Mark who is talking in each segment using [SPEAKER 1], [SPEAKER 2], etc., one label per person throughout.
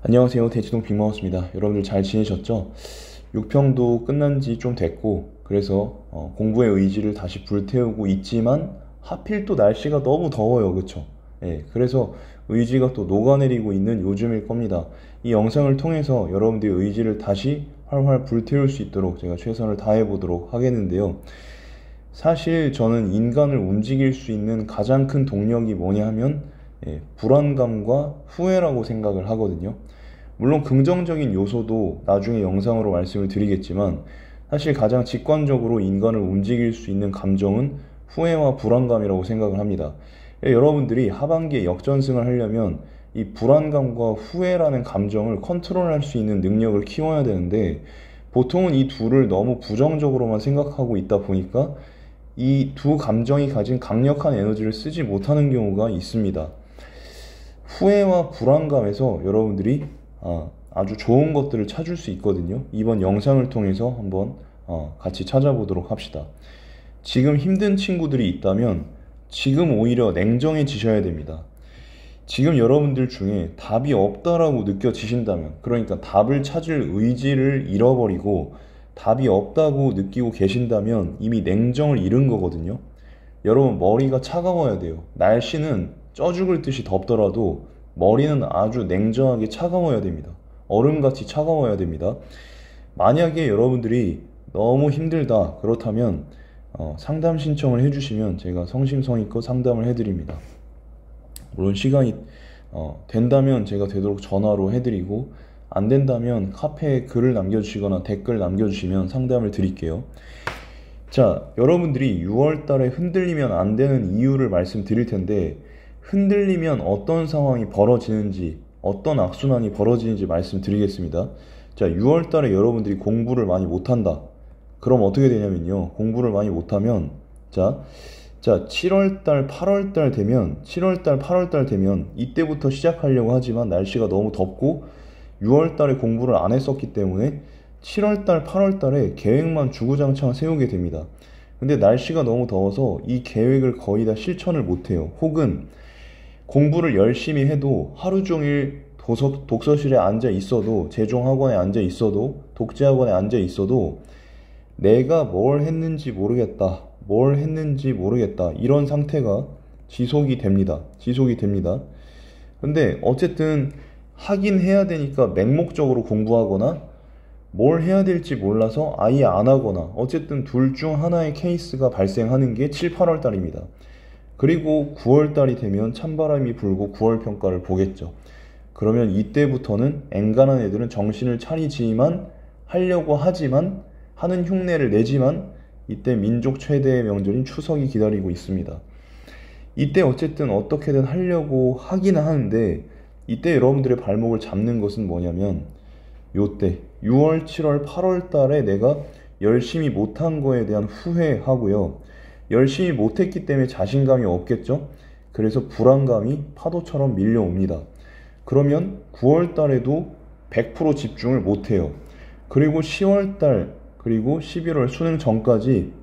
[SPEAKER 1] 안녕하세요. 대치동 빅마우스입니다. 여러분들 잘 지내셨죠? 6평도 끝난 지 좀 됐고, 그래서 공부의 의지를 다시 불태우고 있지만 하필 또 날씨가 너무 더워요. 그쵸? 예, 그래서 의지가 또 녹아내리고 있는 요즘일 겁니다. 이 영상을 통해서 여러분들의 의지를 다시 활활 불태울 수 있도록 제가 최선을 다해 보도록 하겠는데요. 사실 저는 인간을 움직일 수 있는 가장 큰 동력이 뭐냐 하면 불안감과 후회라고 생각을 하거든요. 물론 긍정적인 요소도 나중에 영상으로 말씀을 드리겠지만 사실 가장 직관적으로 인간을 움직일 수 있는 감정은 후회와 불안감이라고 생각을 합니다. 여러분들이 하반기에 역전승을 하려면 이 불안감과 후회라는 감정을 컨트롤할 수 있는 능력을 키워야 되는데 보통은 이 둘을 너무 부정적으로만 생각하고 있다 보니까 이 두 감정이 가진 강력한 에너지를 쓰지 못하는 경우가 있습니다. 후회와 불안감에서 여러분들이 아주 좋은 것들을 찾을 수 있거든요. 이번 영상을 통해서 한번 같이 찾아보도록 합시다. 지금 힘든 친구들이 있다면 지금 오히려 냉정해지셔야 됩니다. 지금 여러분들 중에 답이 없다라고 느껴지신다면, 그러니까 답을 찾을 의지를 잃어버리고 답이 없다고 느끼고 계신다면 이미 냉정을 잃은 거거든요. 여러분, 머리가 차가워야 돼요. 날씨는 쪄 죽을 듯이 덥더라도 머리는 아주 냉정하게 차가워야 됩니다. 얼음같이 차가워야 됩니다. 만약에 여러분들이 너무 힘들다 그렇다면 상담 신청을 해주시면 제가 성심성의껏 상담을 해드립니다. 물론 시간이 된다면 제가 되도록 전화로 해드리고, 안 된다면 카페에 글을 남겨주시거나 댓글 남겨주시면 상담을 드릴게요. 자, 여러분들이 6월 달에 흔들리면 안 되는 이유를 말씀드릴 텐데, 흔들리면 어떤 상황이 벌어지는지, 어떤 악순환이 벌어지는지 말씀드리겠습니다. 자, 6월 달에 여러분들이 공부를 많이 못한다. 그럼 어떻게 되냐면요. 공부를 많이 못하면, 자, 7월달, 8월달 되면, 7월달, 8월달 되면 이때부터 시작하려고 하지만 날씨가 너무 덥고 6월달에 공부를 안 했었기 때문에 7월달, 8월달에 계획만 주구장창 세우게 됩니다. 근데 날씨가 너무 더워서 이 계획을 거의 다 실천을 못해요. 혹은 공부를 열심히 해도 하루 종일 독서실에 앉아 있어도, 재종학원에 앉아 있어도, 독재학원에 앉아 있어도 내가 뭘 했는지 모르겠다. 이런 상태가 지속이 됩니다. 근데 어쨌든 하긴 해야 되니까 맹목적으로 공부하거나 뭘 해야 될지 몰라서 아예 안 하거나, 어쨌든 둘 중 하나의 케이스가 발생하는 게 7, 8월 달입니다. 그리고 9월 달이 되면 찬바람이 불고 9월 평가를 보겠죠. 그러면 이때부터는 엔간한 애들은 정신을 차리지만, 하려고 하지만, 하는 흉내를 내지만 이때 민족 최대의 명절인 추석이 기다리고 있습니다. 이때 어쨌든 어떻게든 하려고 하긴 하는데, 이때 여러분들의 발목을 잡는 것은 뭐냐면 요때 6월, 7월, 8월 달에 내가 열심히 못한 거에 대한 후회하고요. 열심히 못했기 때문에 자신감이 없겠죠. 그래서 불안감이 파도처럼 밀려옵니다. 그러면 9월 달에도 100% 집중을 못해요. 그리고 10월 달, 그리고 11월 수능 전까지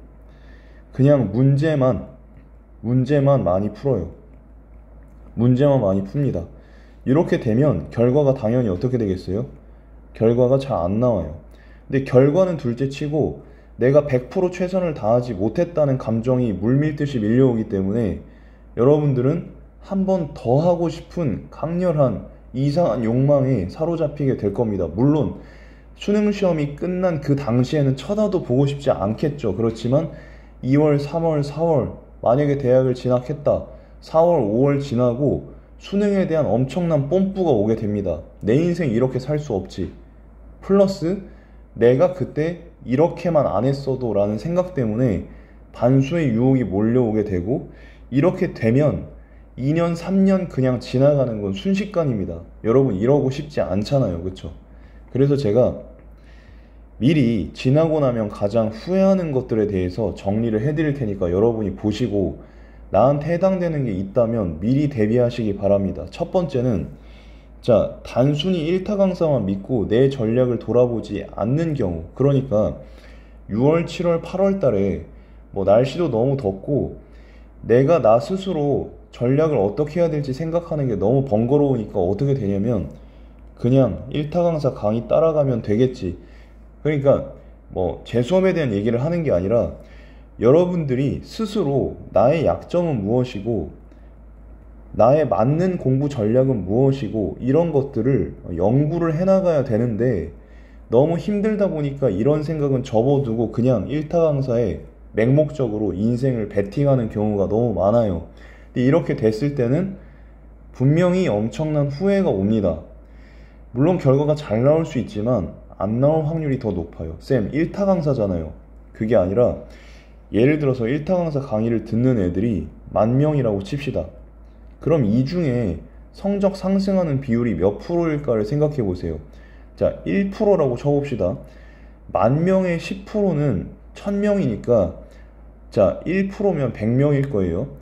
[SPEAKER 1] 그냥 문제만 많이 풀어요. 문제만 많이 풉니다. 이렇게 되면 결과가 당연히 어떻게 되겠어요? 결과가 잘 안 나와요. 근데 결과는 둘째 치고 내가 100% 최선을 다하지 못했다는 감정이 물밀듯이 밀려오기 때문에 여러분들은 한 번 더 하고 싶은 강렬한 이상한 욕망에 사로잡히게 될 겁니다. 물론 수능 시험이 끝난 그 당시에는 쳐다도 보고 싶지 않겠죠. 그렇지만 2월, 3월, 4월, 만약에 대학을 진학했다. 4월, 5월 지나고 수능에 대한 엄청난 뽐뿌가 오게 됩니다. 내 인생 이렇게 살 수 없지. 플러스 내가 그때 이렇게만 안 했어도 라는 생각 때문에 반수의 유혹이 몰려오게 되고, 이렇게 되면 2년, 3년 그냥 지나가는 건 순식간입니다. 여러분, 이러고 싶지 않잖아요. 그쵸? 그래서 제가 미리 지나고 나면 가장 후회하는 것들에 대해서 정리를 해드릴 테니까 여러분이 보시고 나한테 해당되는 게 있다면 미리 대비하시기 바랍니다. 첫 번째는, 자, 단순히 일타 강사만 믿고 내 전략을 돌아보지 않는 경우, 그러니까 6월, 7월, 8월 달에 날씨도 너무 덥고 내가 나 스스로 전략을 어떻게 해야 될지 생각하는 게 너무 번거로우니까 어떻게 되냐면 그냥 1타 강사 강의 따라가면 되겠지. 그러니까 뭐 제 수업에 대한 얘기를 하는 게 아니라 여러분들이 스스로 나의 약점은 무엇이고 나의 맞는 공부 전략은 무엇이고 이런 것들을 연구를 해나가야 되는데 너무 힘들다 보니까 이런 생각은 접어두고 그냥 1타 강사에 맹목적으로 인생을 베팅하는 경우가 너무 많아요. 근데 이렇게 됐을 때는 분명히 엄청난 후회가 옵니다. 물론 결과가 잘 나올 수 있지만 안 나올 확률이 더 높아요. 쌤, 1타 강사잖아요. 그게 아니라 예를 들어서 1타 강사 강의를 듣는 애들이 10,000명이라고 칩시다. 그럼 이 중에 성적 상승하는 비율이 몇 프로일까를 생각해 보세요. 자, 1%라고 쳐봅시다. 10,000명의 10%는 1,000명이니까 자, 1%면 100명일 거예요.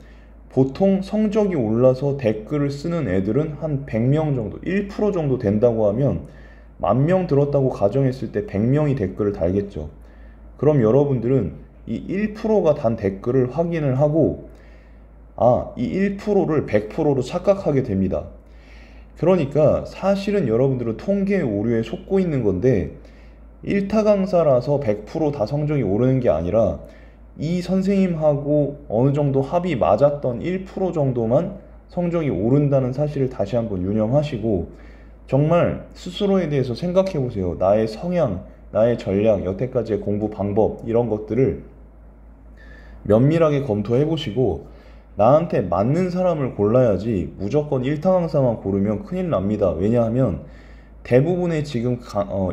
[SPEAKER 1] 보통 성적이 올라서 댓글을 쓰는 애들은 한 100명 정도, 1% 정도 된다고 하면 10,000명 들었다고 가정했을 때 100명이 댓글을 달겠죠. 그럼 여러분들은 이 1%가 단 댓글을 확인을 하고 이 1%를 100%로 착각하게 됩니다. 그러니까 사실은 여러분들은 통계 오류에 속고 있는 건데 1타 강사라서 100% 다 성적이 오르는 게 아니라 이 선생님하고 어느 정도 합이 맞았던 1% 정도만 성적이 오른다는 사실을 다시 한번 유념하시고 정말 스스로에 대해서 생각해 보세요. 나의 성향, 나의 전략, 여태까지의 공부 방법 이런 것들을 면밀하게 검토해 보시고 나한테 맞는 사람을 골라야지 무조건 1타 강사만 고르면 큰일 납니다. 왜냐하면 대부분의 지금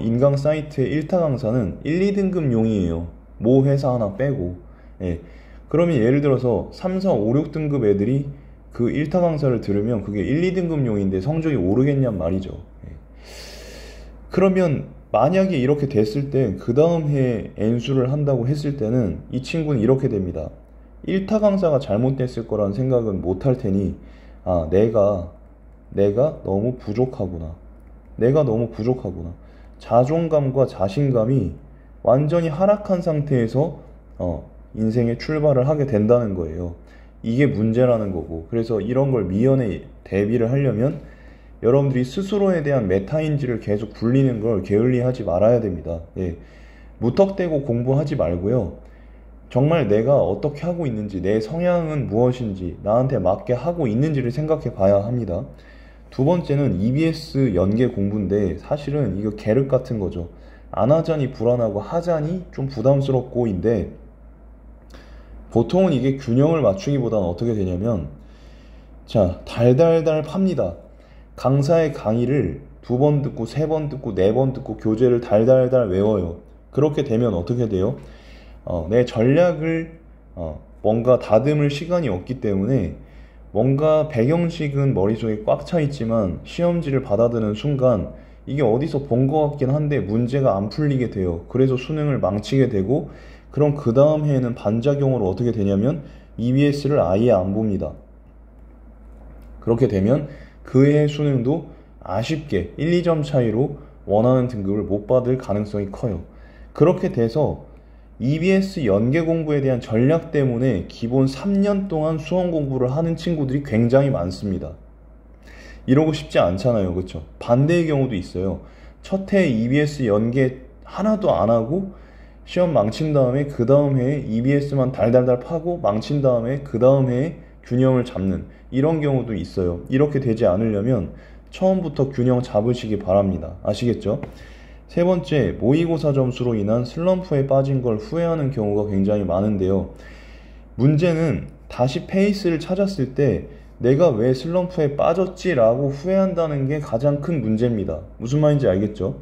[SPEAKER 1] 인강 사이트의 1타 강사는 1, 2등급용이에요. 모 회사 하나 빼고. 예. 그러면 예를 들어서 3, 4, 5, 6등급 애들이 그 1타 강사를 들으면 그게 1, 2등급용인데 성적이 오르겠냔 말이죠. 예. 그러면 만약에 이렇게 됐을 때 그 다음 해에 N수를 한다고 했을 때는 이 친구는 이렇게 됩니다. 1타 강사가 잘못됐을 거라는 생각은 못 할 테니 내가 너무 부족하구나. 내가 너무 부족하구나. 자존감과 자신감이 완전히 하락한 상태에서 인생의 출발을 하게 된다는 거예요. 이게 문제라는 거고. 그래서 이런 걸 미연에 대비를 하려면 여러분들이 스스로에 대한 메타인지를 계속 굴리는 걸 게을리하지 말아야 됩니다. 예. 무턱대고 공부하지 말고요. 정말 내가 어떻게 하고 있는지, 내 성향은 무엇인지, 나한테 맞게 하고 있는지를 생각해 봐야 합니다. 두 번째는 EBS 연계 공부인데 사실은 이거 계륵 같은 거죠. 안 하자니 불안하고 하자니 좀 부담스럽고인데 보통은 이게 균형을 맞추기보다는 어떻게 되냐면 자, 달달달 팝니다. 강사의 강의를 2번 듣고 3번 듣고 4번 듣고 교재를 달달달 외워요. 그렇게 되면 어떻게 돼요? 내 전략을 뭔가 다듬을 시간이 없기 때문에 뭔가 배경식은 머릿속에 꽉 차 있지만 시험지를 받아드는 순간 이게 어디서 본 것 같긴 한데 문제가 안 풀리게 돼요. 그래서 수능을 망치게 되고 그럼 그 다음 해에는 반작용으로 어떻게 되냐면 EBS를 아예 안 봅니다. 그렇게 되면 그 해 수능도 아쉽게 1, 2점 차이로 원하는 등급을 못 받을 가능성이 커요. 그렇게 돼서 EBS 연계 공부에 대한 전략 때문에 기본 3년 동안 수험 공부를 하는 친구들이 굉장히 많습니다. 이러고 싶지 않잖아요. 그렇죠? 반대의 경우도 있어요. 첫 해 EBS 연계 하나도 안 하고 시험 망친 다음에 그 다음 해에 EBS만 달달달 파고 망친 다음에 그 다음 해에 균형을 잡는 이런 경우도 있어요. 이렇게 되지 않으려면 처음부터 균형 잡으시기 바랍니다. 아시겠죠? 세 번째, 모의고사 점수로 인한 슬럼프에 빠진 걸 후회하는 경우가 굉장히 많은데요. 문제는 다시 페이스를 찾았을 때 내가 왜 슬럼프에 빠졌지라고 후회한다는 게 가장 큰 문제입니다. 무슨 말인지 알겠죠?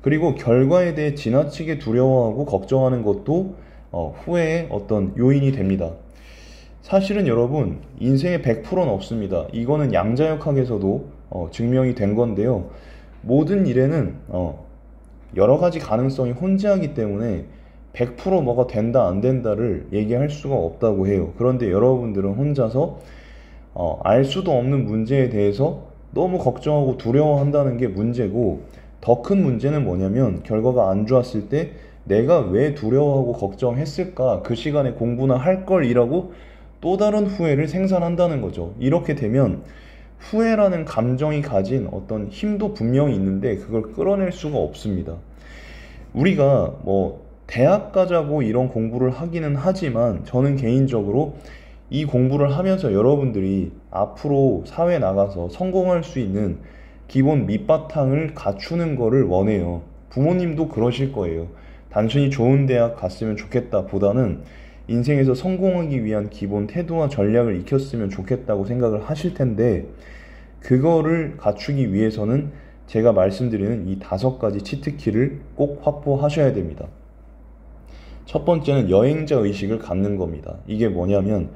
[SPEAKER 1] 그리고 결과에 대해 지나치게 두려워하고 걱정하는 것도 후회의 어떤 요인이 됩니다. 사실은 여러분, 인생에 100%는 없습니다. 이거는 양자역학에서도 증명이 된 건데요. 모든 일에는 여러 가지 가능성이 혼재하기 때문에 100% 뭐가 된다 안 된다를 얘기할 수가 없다고 해요. 그런데 여러분들은 혼자서 알 수도 없는 문제에 대해서 너무 걱정하고 두려워한다는 게 문제고, 더 큰 문제는 뭐냐면 결과가 안 좋았을 때 내가 왜 두려워하고 걱정했을까, 그 시간에 공부나 할 걸 이라고 또 다른 후회를 생산한다는 거죠. 이렇게 되면 후회라는 감정이 가진 어떤 힘도 분명히 있는데 그걸 끌어낼 수가 없습니다. 우리가 뭐 대학 가자고 이런 공부를 하기는 하지만 저는 개인적으로 이 공부를 하면서 여러분들이 앞으로 사회 나가서 성공할 수 있는 기본 밑바탕을 갖추는 거를 원해요. 부모님도 그러실 거예요. 단순히 좋은 대학 갔으면 좋겠다 보다는 인생에서 성공하기 위한 기본 태도와 전략을 익혔으면 좋겠다고 생각을 하실 텐데, 그거를 갖추기 위해서는 제가 말씀드리는 이 5가지 치트키를 꼭 확보하셔야 됩니다. 첫 번째는 여행자 의식을 갖는 겁니다. 이게 뭐냐면,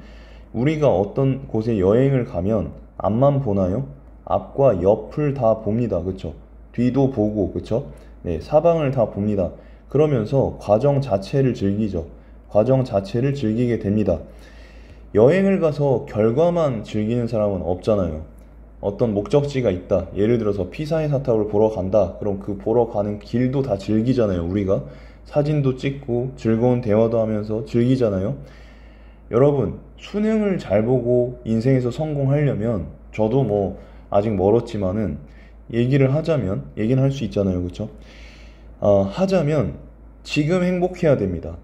[SPEAKER 1] 우리가 어떤 곳에 여행을 가면 앞만 보나요? 앞과 옆을 다 봅니다. 그쵸? 뒤도 보고, 그쵸? 네, 사방을 다 봅니다. 그러면서 과정 자체를 즐기죠. 과정 자체를 즐기게 됩니다. 여행을 가서 결과만 즐기는 사람은 없잖아요. 어떤 목적지가 있다. 예를 들어서 피사의 사탑을 보러 간다. 그럼 그 보러 가는 길도 다 즐기잖아요. 우리가 사진도 찍고 즐거운 대화도 하면서 즐기잖아요. 여러분, 수능을 잘 보고 인생에서 성공하려면, 저도 뭐 아직 멀었지만은 얘기는 할 수 있잖아요. 그쵸? 하자면 지금 행복해야 됩니다.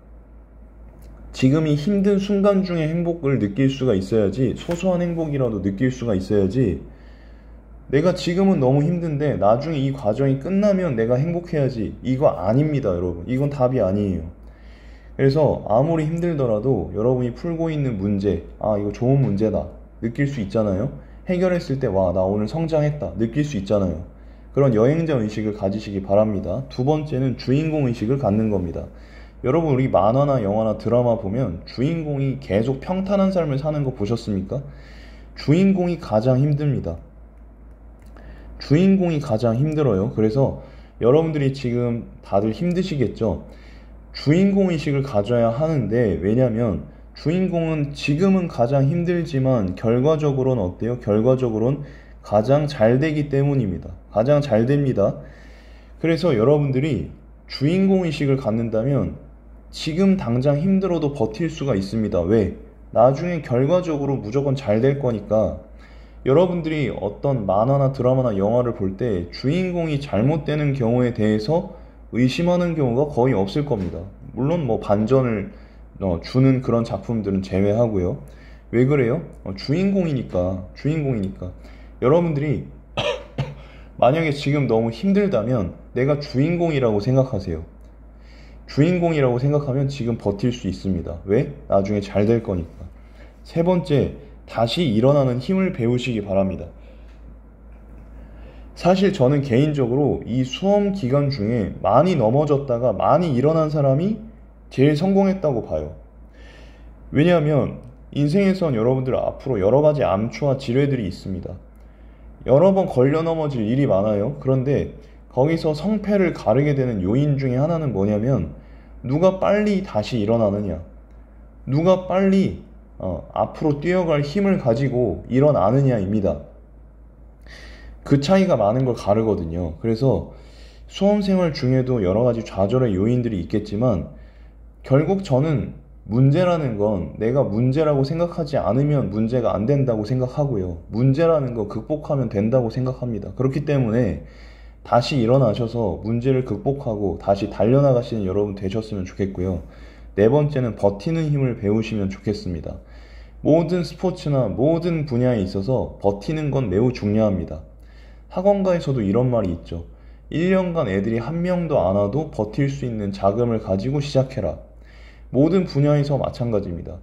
[SPEAKER 1] 지금이 힘든 순간 중에 행복을 느낄 수가 있어야지, 소소한 행복이라도 느낄 수가 있어야지, 내가 지금은 너무 힘든데 나중에 이 과정이 끝나면 내가 행복해야지, 이거 아닙니다. 여러분, 이건 답이 아니에요. 그래서 아무리 힘들더라도 여러분이 풀고 있는 문제, 이거 좋은 문제다 느낄 수 있잖아요. 해결했을 때 와, 나 오늘 성장했다 느낄 수 있잖아요. 그런 여행자 의식을 가지시기 바랍니다. 두 번째는 주인공 의식을 갖는 겁니다. 여러분, 우리 만화나 영화나 드라마 보면 주인공이 계속 평탄한 삶을 사는 거 보셨습니까? 주인공이 가장 힘듭니다. 주인공이 가장 힘들어요. 그래서 여러분들이 지금 다들 힘드시겠죠? 주인공 의식을 가져야 하는데, 왜냐면 주인공은 지금은 가장 힘들지만 결과적으로는 어때요? 결과적으로는 가장 잘 되기 때문입니다. 가장 잘 됩니다. 그래서 여러분들이 주인공 의식을 갖는다면 지금 당장 힘들어도 버틸 수가 있습니다. 왜? 나중에 결과적으로 무조건 잘 될 거니까. 여러분들이 어떤 만화나 드라마나 영화를 볼 때 주인공이 잘못되는 경우에 대해서 의심하는 경우가 거의 없을 겁니다. 물론 뭐 반전을 주는 그런 작품들은 제외하고요. 왜 그래요? 주인공이니까. 여러분들이 만약에 지금 너무 힘들다면 내가 주인공이라고 생각하세요. 주인공이라고 생각하면 지금 버틸 수 있습니다. 왜? 나중에 잘 될 거니까. 세 번째, 다시 일어나는 힘을 배우시기 바랍니다. 사실 저는 개인적으로 이 수험 기간 중에 많이 넘어졌다가 많이 일어난 사람이 제일 성공했다고 봐요. 왜냐하면 인생에선 여러분들 앞으로 여러 가지 암초와 지뢰들이 있습니다. 여러 번 걸려 넘어질 일이 많아요. 그런데 거기서 성패를 가르게 되는 요인 중에 하나는 뭐냐면, 누가 빨리 다시 일어나느냐, 누가 빨리 앞으로 뛰어갈 힘을 가지고 일어나느냐입니다. 그 차이가 많은 걸 가르거든요. 그래서 수험생활 중에도 여러 가지 좌절의 요인들이 있겠지만, 결국 저는 문제라는 건 내가 문제라고 생각하지 않으면 문제가 안 된다고 생각하고요. 문제라는 거 극복하면 된다고 생각합니다. 그렇기 때문에 다시 일어나셔서 문제를 극복하고 다시 달려나가시는 여러분 되셨으면 좋겠고요. 네 번째는 버티는 힘을 배우시면 좋겠습니다. 모든 스포츠나 모든 분야에 있어서 버티는 건 매우 중요합니다. 학원가에서도 이런 말이 있죠. 1년간 애들이 한 명도 안 와도 버틸 수 있는 자금을 가지고 시작해라. 모든 분야에서 마찬가지입니다.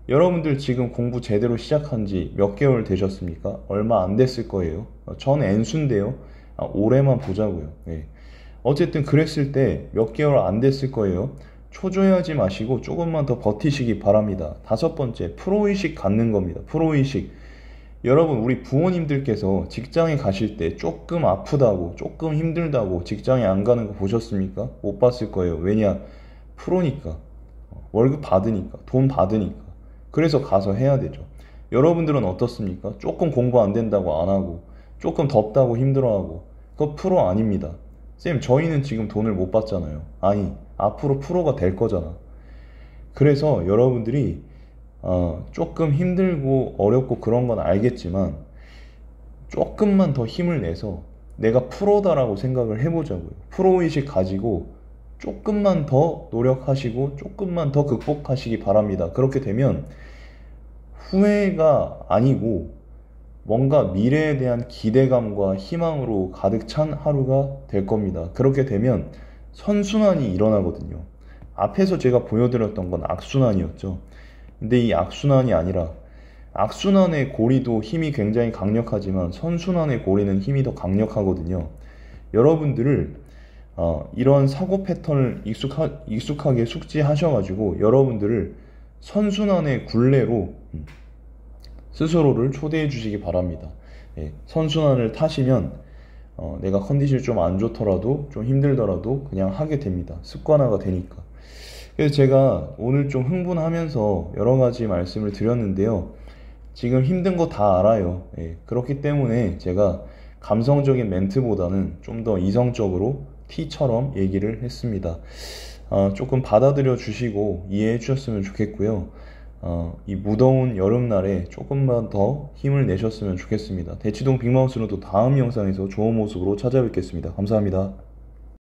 [SPEAKER 1] 여러분들 지금 공부 제대로 시작한 지 몇 개월 되셨습니까? 얼마 안 됐을 거예요. 전 N수인데요. 올해만 보자고요. 네. 어쨌든 그랬을 때 몇 개월 안 됐을 거예요. 초조해하지 마시고 조금만 더 버티시기 바랍니다. 다섯 번째, 프로의식 갖는 겁니다. 프로의식. 여러분, 우리 부모님들께서 직장에 가실 때 조금 아프다고, 조금 힘들다고 직장에 안 가는 거 보셨습니까? 못 봤을 거예요. 왜냐? 프로니까. 월급 받으니까, 돈 받으니까. 그래서 가서 해야 되죠. 여러분들은 어떻습니까? 조금 공부 안 된다고 안 하고, 조금 덥다고 힘들어하고, 그거 프로 아닙니다. 쌤, 저희는 지금 돈을 못 받잖아요. 아니, 앞으로 프로가 될 거잖아. 그래서 여러분들이 조금 힘들고 어렵고 그런 건 알겠지만, 조금만 더 힘을 내서 내가 프로다라고 생각을 해보자고요. 프로의식 가지고 조금만 더 노력하시고 조금만 더 극복하시기 바랍니다. 그렇게 되면 후회가 아니고 뭔가 미래에 대한 기대감과 희망으로 가득 찬 하루가 될 겁니다. 그렇게 되면 선순환이 일어나거든요. 앞에서 제가 보여드렸던 건 악순환이었죠. 근데 이 악순환이 아니라 악순환의 고리도 힘이 굉장히 강력하지만 선순환의 고리는 힘이 더 강력하거든요. 여러분들을 이런 사고 패턴을 익숙하게 숙지하셔가지고 여러분들을 선순환의 굴레로 스스로를 초대해 주시기 바랍니다. 예, 선순환을 타시면 내가 컨디션이 좀 안 좋더라도 좀 힘들더라도 그냥 하게 됩니다. 습관화가 되니까. 그래서 제가 오늘 좀 흥분하면서 여러 가지 말씀을 드렸는데요. 지금 힘든 거 다 알아요. 예, 그렇기 때문에 제가 감성적인 멘트보다는 좀 더 이성적으로 T처럼 얘기를 했습니다. 조금 받아들여 주시고 이해해 주셨으면 좋겠고요. 이 무더운 여름날에 조금만 더 힘을 내셨으면 좋겠습니다. 대치동 빅마우스는 또 다음 영상에서 좋은 모습으로 찾아뵙겠습니다. 감사합니다.